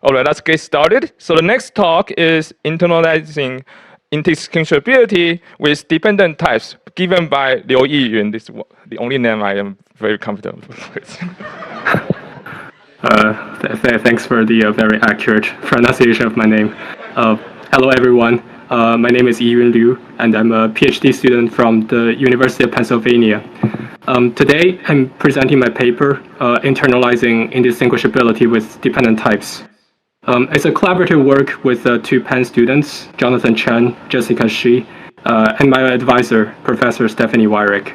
All right, let's get started. So the next talk is internalizing indistinguishability with dependent types, given by Liu Yiyun. This is the only name I am very comfortable with. Thanks for the very accurate pronunciation of my name. Hello, everyone. My name is Yiyun Liu, and I'm a PhD student from the University of Pennsylvania. Today, I'm presenting my paper, Internalizing Indistinguishability with Dependent Types. It's a collaborative work with two Penn students, Jonathan Chen, Jessica Shi, and my advisor, Professor Stephanie Weirich.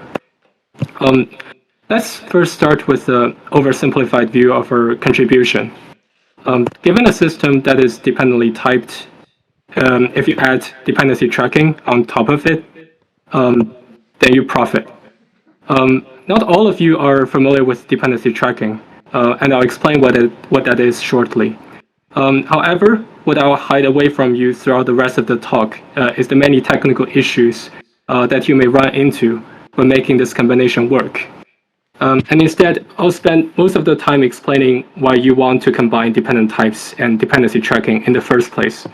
Let's first start with an oversimplified view of our contribution. Given a system that is dependently typed, if you add dependency tracking on top of it, then you profit. Not all of you are familiar with dependency tracking, and I'll explain what that is shortly. However, what I'll hide away from you throughout the rest of the talk is the many technical issues that you may run into when making this combination work. And instead, I'll spend most of the time explaining why you want to combine dependent types and dependency tracking in the first place.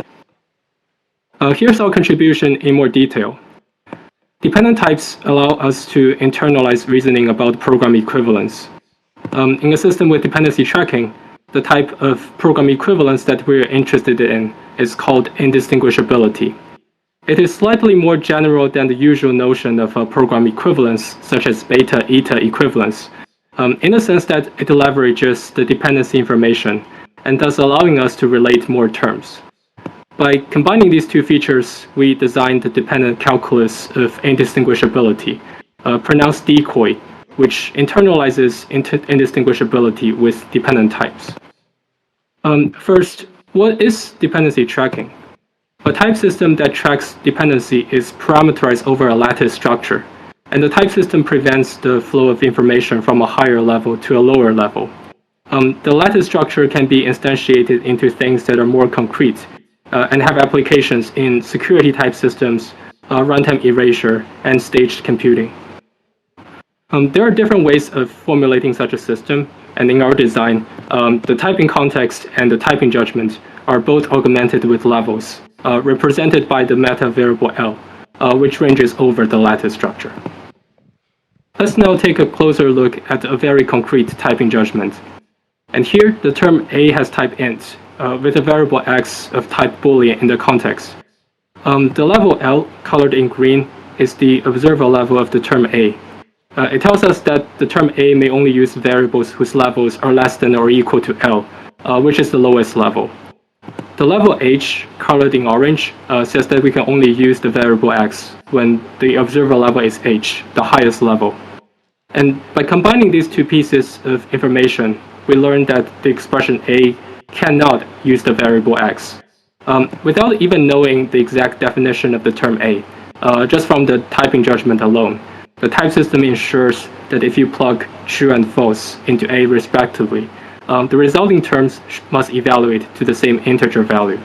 Here's our contribution in more detail. Dependent types allow us to internalize reasoning about program equivalence. In a system with dependency tracking, the type of program equivalence that we're interested in is called indistinguishability. It is slightly more general than the usual notion of a program equivalence, such as beta-eta equivalence, in the sense that it leverages the dependency information and thus allowing us to relate more terms. By combining these two features, we designed the dependent calculus of indistinguishability, pronounced DCOI, which internalizes indistinguishability with dependent types. First, what is dependency tracking? A type system that tracks dependency is parameterized over a lattice structure, and the type system prevents the flow of information from a higher level to a lower level. The lattice structure can be instantiated into things that are more concrete and have applications in security type systems, runtime erasure, and staged computing. There are different ways of formulating such a system, and in our design, the typing context and the typing judgment are both augmented with levels, represented by the meta variable L, which ranges over the lattice structure. Let's now take a closer look at a very concrete typing judgment. And here, the term A has type int, with a variable x of type boolean in the context. The level L, colored in green, is the observer level of the term A. It tells us that the term A may only use variables whose levels are less than or equal to L, which is the lowest level. The level H, colored in orange, says that we can only use the variable x when the observer level is H, the highest level. And by combining these two pieces of information, we learn that the expression A cannot use the variable x. Without even knowing the exact definition of the term A, just from the typing judgment alone, the type system ensures that if you plug true and false into A respectively, the resulting terms must evaluate to the same integer value.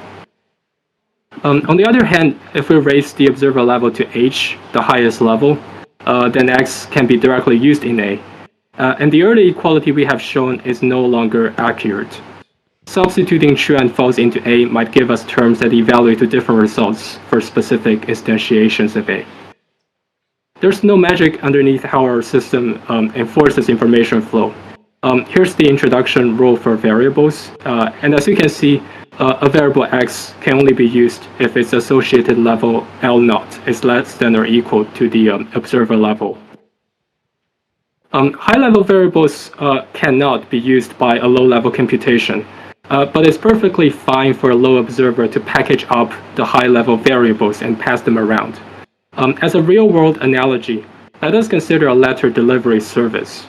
On the other hand, if we raise the observer level to H, the highest level, then X can be directly used in A. And the early equality we have shown is no longer accurate. Substituting true and false into A might give us terms that evaluate to different results for specific instantiations of A. There's no magic underneath how our system enforces information flow. Here's the introduction rule for variables. And as you can see, a variable x can only be used if its associated level L0 is less than or equal to the observer level. High-level variables cannot be used by a low-level computation, but it's perfectly fine for a low observer to package up the high-level variables and pass them around. As a real-world analogy, let us consider a letter delivery service.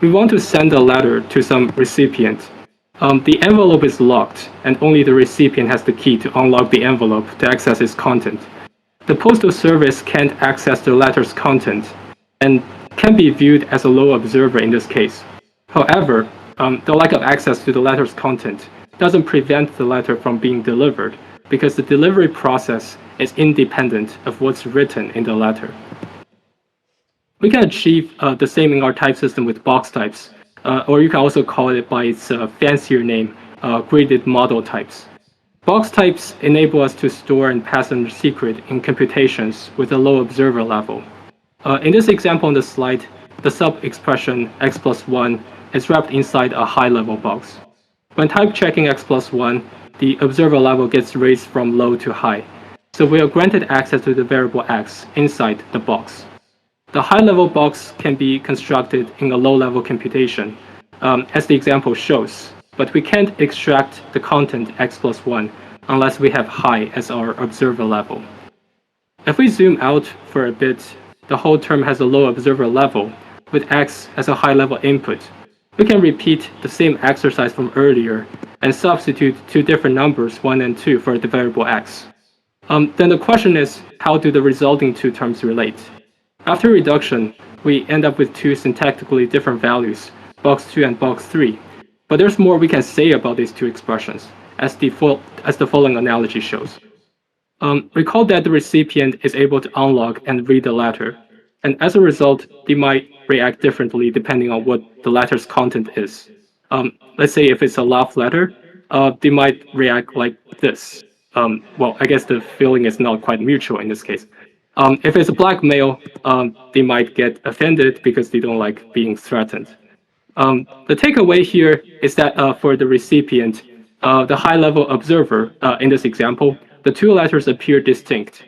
We want to send a letter to some recipient. The envelope is locked, and only the recipient has the key to unlock the envelope to access its content. The postal service can't access the letter's content, and can be viewed as a low observer in this case. However, the lack of access to the letter's content doesn't prevent the letter from being delivered, because the delivery process is independent of what's written in the letter. We can achieve the same in our type system with box types, or you can also call it by its fancier name, graded model types. Box types enable us to store and pass on the secret in computations with a low observer level. In this example on the slide, the sub-expression x plus 1 is wrapped inside a high-level box. When type checking x plus 1, the observer level gets raised from low to high. So we are granted access to the variable x inside the box. The high-level box can be constructed in a low-level computation, as the example shows, but we can't extract the content x plus 1 unless we have high as our observer level. If we zoom out for a bit, the whole term has a low observer level, with x as a high-level input. We can repeat the same exercise from earlier and substitute two different numbers, 1 and 2, for the variable x. Then the question is, how do the resulting two terms relate? After reduction, we end up with two syntactically different values, box 2 and box 3. But there's more we can say about these two expressions, as the following analogy shows. Recall that the recipient is able to unlock and read the letter, and as a result, they might react differently depending on what the letter's content is. Let's say if it's a love letter, they might react like this. Well, I guess the feeling is not quite mutual in this case. If it's a blackmail, they might get offended because they don't like being threatened. The takeaway here is that for the recipient, the high-level observer, in this example, the two letters appear distinct.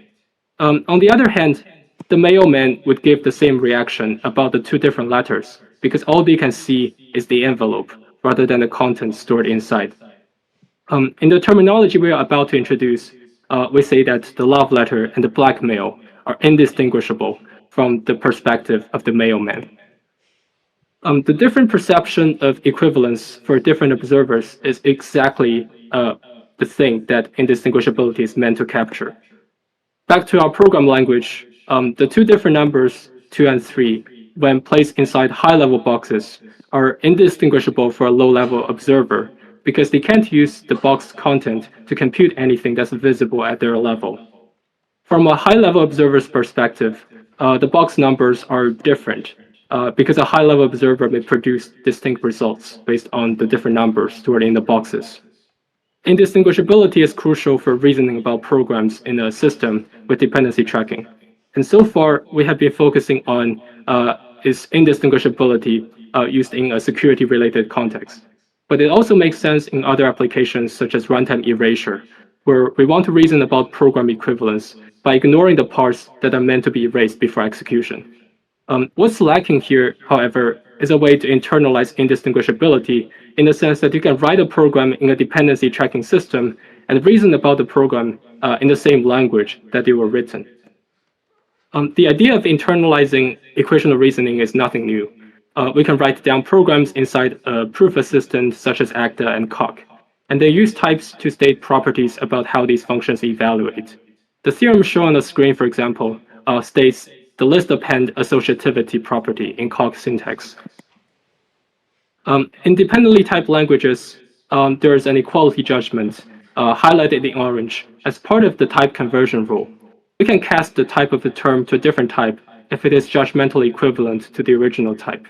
On the other hand, the mailman would give the same reaction about the two different letters because all they can see is the envelope rather than the content stored inside. In the terminology we are about to introduce, we say that the love letter and the blackmail are indistinguishable from the perspective of the mailman. The different perception of equivalence for different observers is exactly the thing that indistinguishability is meant to capture. Back to our program language, the two different numbers, 2 and 3, when placed inside high-level boxes, are indistinguishable for a low-level observer because they can't use the box content to compute anything that's visible at their level. From a high-level observer's perspective, the box numbers are different because a high-level observer may produce distinct results based on the different numbers stored in the boxes. Indistinguishability is crucial for reasoning about programs in a system with dependency tracking. And so far, we have been focusing on is indistinguishability used in a security-related context. But it also makes sense in other applications such as runtime erasure, where we want to reason about program equivalence by ignoring the parts that are meant to be erased before execution. What's lacking here, however, is a way to internalize indistinguishability in the sense that you can write a program in a dependency tracking system and reason about the program in the same language that they were written. The idea of internalizing equational reasoning is nothing new. We can write down programs inside a proof assistant such as ACTA and Coq, and they use types to state properties about how these functions evaluate. The theorem shown on the screen, for example, states the list append associativity property in Coq syntax. In dependently typed languages, there is an equality judgment highlighted in orange as part of the type conversion rule. We can cast the type of the term to a different type if it is judgmentally equivalent to the original type.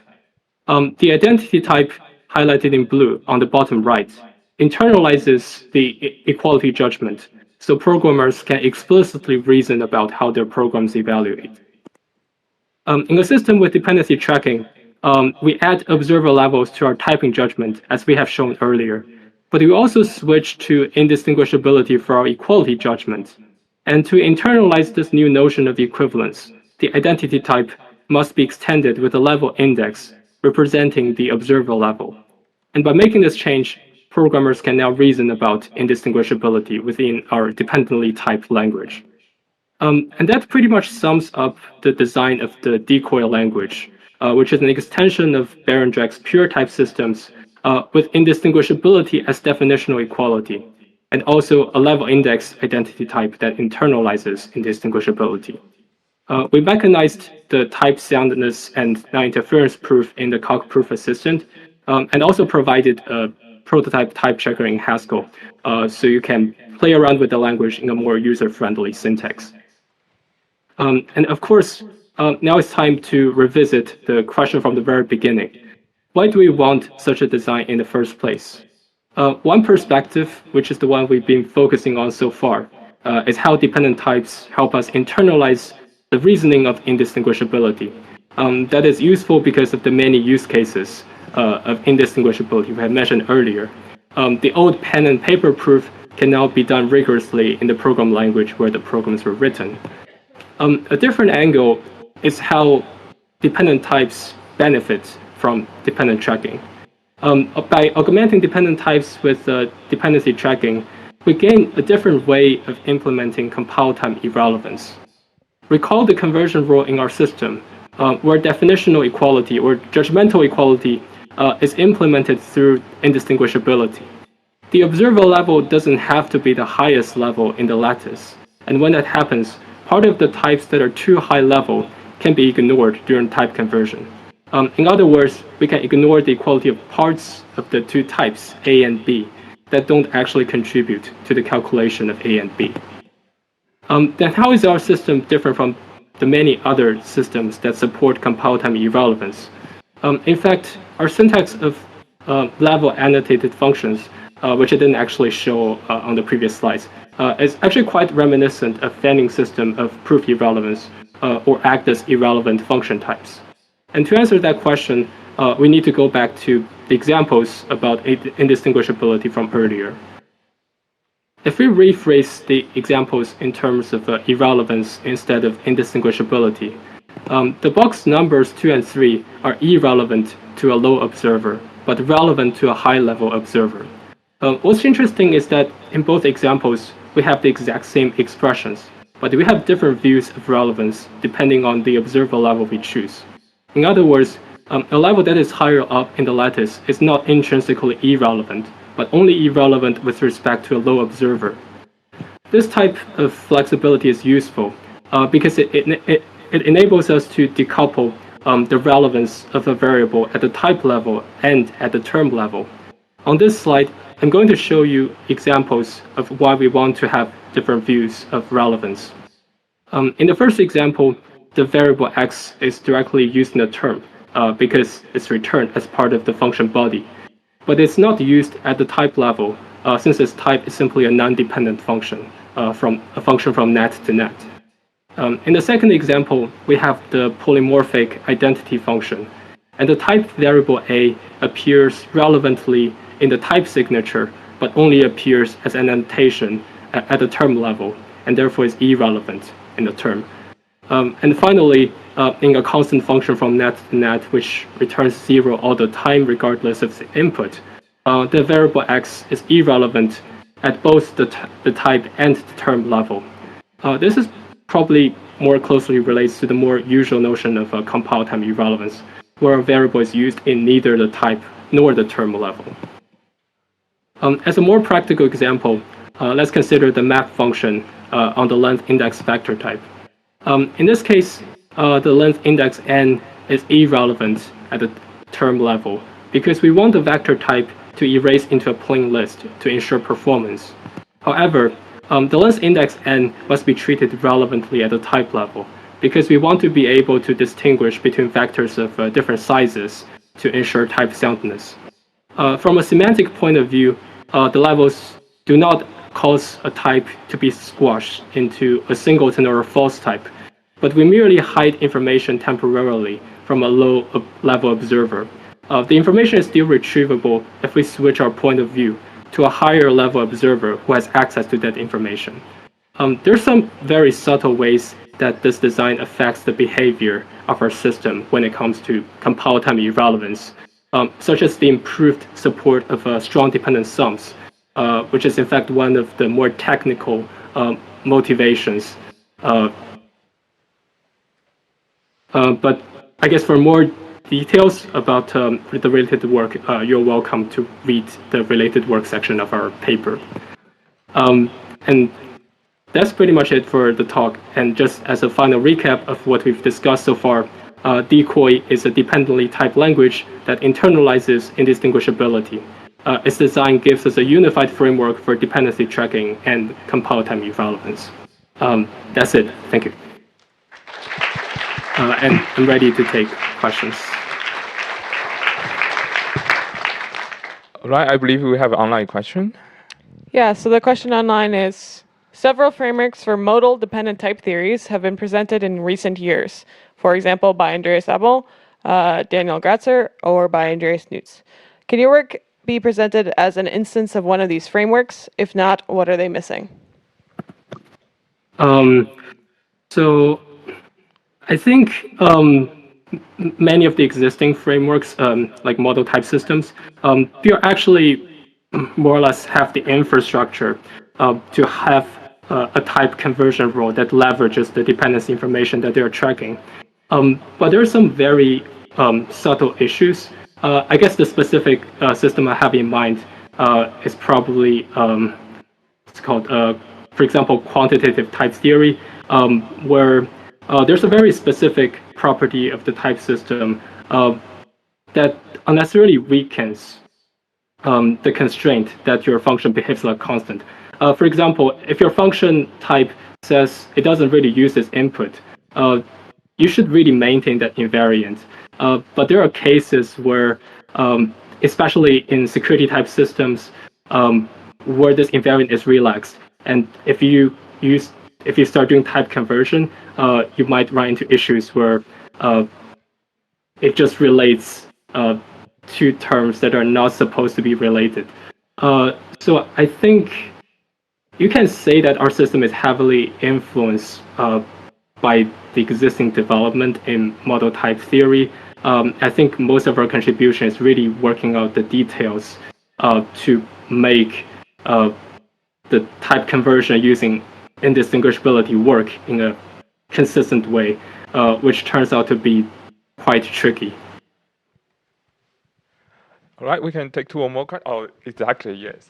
The identity type highlighted in blue on the bottom right internalizes the equality judgment, so programmers can explicitly reason about how their programs evaluate. In a system with dependency tracking, we add observer levels to our typing judgment, as we have shown earlier, but we also switch to indistinguishability for our equality judgment. And to internalize this new notion of equivalence, the identity type must be extended with a level index representing the observer level. And by making this change, programmers can now reason about indistinguishability within our dependently typed language. And that pretty much sums up the design of the DCOI language, which is an extension of Baron-Drake's pure type systems with indistinguishability as definitional equality, and also a level index identity type that internalizes indistinguishability. We mechanized the type soundness and noninterference proof in the Coq proof assistant, and also provided a prototype type checker in Haskell, so you can play around with the language in a more user-friendly syntax. And of course, now it's time to revisit the question from the very beginning. Why do we want such a design in the first place? One perspective, which is the one we've been focusing on so far, is how dependent types help us internalize the reasoning of indistinguishability. That is useful because of the many use cases of indistinguishability we had mentioned earlier. The old pen and paper proof can now be done rigorously in the program language where the programs were written. A different angle is how dependent types benefit from dependent tracking. By augmenting dependent types with dependency tracking, we gain a different way of implementing compile time irrelevance. Recall the conversion rule in our system, where definitional equality or judgmental equality is implemented through indistinguishability. The observer level doesn't have to be the highest level in the lattice, and when that happens, part of the types that are too high level can be ignored during type conversion. In other words, we can ignore the equality of parts of the two types, A and B, that don't actually contribute to the calculation of A and B. Then how is our system different from the many other systems that support compile time irrelevance? In fact, our syntax of level annotated functions, which I didn't actually show on the previous slides, is actually quite reminiscent of Fanning's system of proof irrelevance or act as irrelevant function types. And to answer that question, we need to go back to the examples about indistinguishability from earlier. If we rephrase the examples in terms of irrelevance instead of indistinguishability, the box numbers 2 and 3 are irrelevant to a low observer, but relevant to a high-level observer. What's interesting is that in both examples, we have the exact same expressions, but we have different views of relevance depending on the observer level we choose. In other words, a level that is higher up in the lattice is not intrinsically irrelevant, but only irrelevant with respect to a low observer. This type of flexibility is useful because it enables us to decouple the relevance of a variable at the type level and at the term level. On this slide, I'm going to show you examples of why we want to have different views of relevance. In the first example, the variable x is directly used in a term because it's returned as part of the function body. But it's not used at the type level since its type is simply a non-dependent function from a function from net to net. In the second example, we have the polymorphic identity function, and the type variable a appears relevantly in the type signature, but only appears as an annotation at the term level, and therefore is irrelevant in the term. And finally, in a constant function from net to net, which returns 0 all the time regardless of the input, the variable x is irrelevant at both the type and the term level. This is probably more closely relates to the more usual notion of compile time irrelevance, where a variable is used in neither the type nor the term level. As a more practical example, let's consider the map function on the length index vector type. In this case, the length index n is irrelevant at the term level because we want the vector type to erase into a plain list to ensure performance. However, the length index n must be treated relevantly at the type level because we want to be able to distinguish between vectors of different sizes to ensure type soundness. From a semantic point of view, the levels do not cause a type to be squashed into a singleton or a false type, but we merely hide information temporarily from a low-level observer. The information is still retrievable if we switch our point of view to a higher-level observer who has access to that information. There are some very subtle ways that this design affects the behavior of our system when it comes to compile time irrelevance, such as the improved support of strong dependent sums, which is in fact one of the more technical motivations. But I guess for more details about the related work, you're welcome to read the related work section of our paper. And that's pretty much it for the talk. And just as a final recap of what we've discussed so far, DCOI is a dependently typed language that internalizes indistinguishability. Its design gives us a unified framework for dependency tracking and compile time irrelevance. That's it. Thank you. And I'm ready to take questions. All right, I believe we have an online question. Yeah, so the question online is, several frameworks for modal dependent type theories have been presented in recent years. For example, by Andreas Abel, Daniel Gratzer, or by Andreas Newts. Can your work be presented as an instance of one of these frameworks? If not, what are they missing? So I think many of the existing frameworks, like model type systems, they are actually more or less have the infrastructure to have a type conversion rule that leverages the dependency information that they're tracking. But there are some very subtle issues. I guess the specific system I have in mind is probably it's called, for example, quantitative type theory, where there's a very specific property of the type system that unnecessarily weakens the constraint that your function behaves like a constant. For example, if your function type says it doesn't really use its input, you should really maintain that invariant. But there are cases where, especially in security type systems, where this invariant is relaxed, and if you start doing type conversion, you might run into issues where it just relates two terms that are not supposed to be related. So I think you can say that our system is heavily influenced by the existing development in model type theory. I think most of our contribution is really working out the details to make the type conversion using indistinguishability work in a consistent way, which turns out to be quite tricky. All right, we can take two or more questions. Oh, exactly, yes.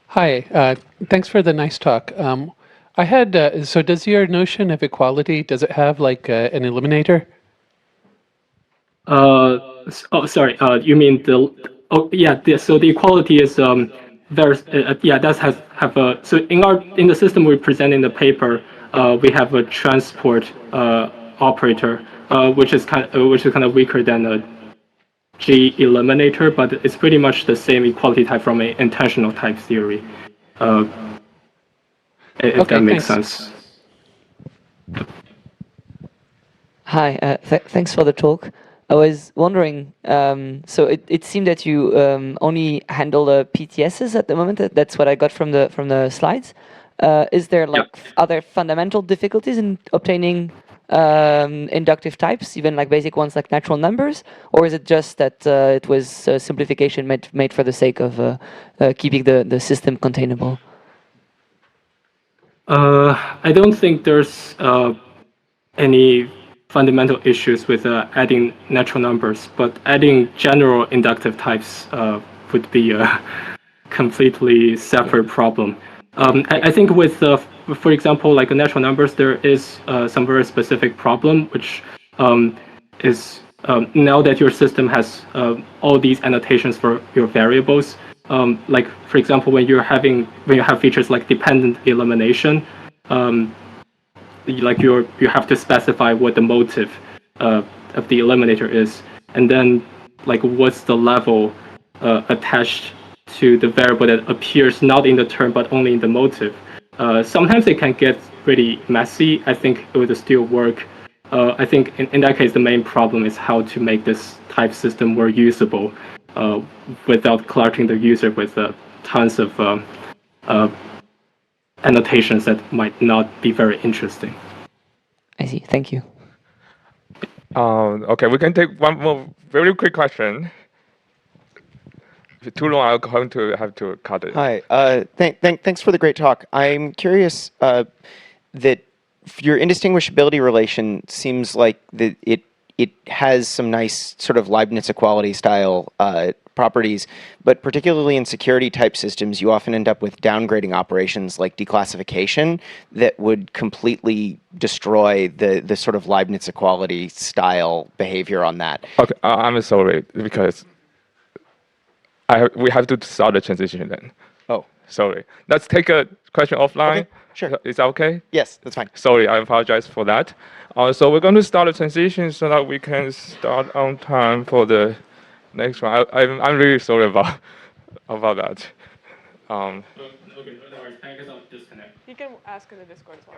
Hi, thanks for the nice talk. I had, so does your notion of equality, does it have like an eliminator? Sorry, you mean the, oh, yeah, so the equality is, there's, yeah, that have a, so in the system we present in the paper, we have a transport operator, which is kind of weaker than a G eliminator, but it's pretty much the same equality type from an intentional type theory. If Okay, that makes thanks. sense. Hi, thanks for the talk. I was wondering, so it seemed that you only handle the PTSs at the moment. That's what I got from the slides. Is there like other fundamental difficulties in obtaining inductive types, even like basic ones like natural numbers, or is it just that it was a simplification made for the sake of keeping the system containable? I don't think there's any fundamental issues with adding natural numbers, but adding general inductive types would be a completely separate problem. I think with, for example, like natural numbers, there is some very specific problem, which is now that your system has all these annotations for your variables. Like for example, when you have features like dependent elimination, like you have to specify what the motive of the eliminator is, and then like what's the level attached to the variable that appears not in the term but only in the motive. Sometimes it can get pretty messy. I think it would still work. I think in that case the main problem is how to make this type system more usable without cluttering the user with tons of annotations that might not be very interesting. I see. Thank you. Okay, we can take one more very quick question. If it's too long, I'm going to have to cut it. Hi, thanks for the great talk. I'm curious that your indistinguishability relation seems like that it has some nice sort of Leibniz equality style properties, but particularly in security type systems, you often end up with downgrading operations like declassification that would completely destroy the sort of Leibniz equality style behavior on that. Okay, I'm sorry, because we have to start the transition then. Oh, Sorry. Let's take a question offline. okay, sure. Is that okay? Yes, that's fine. Sorry, I apologize for that. So we're going to start the transition so that we can start on time for the next one. I'm really sorry about that. Okay, otherwise, I guess I'll disconnect. You can ask in the Discord as well.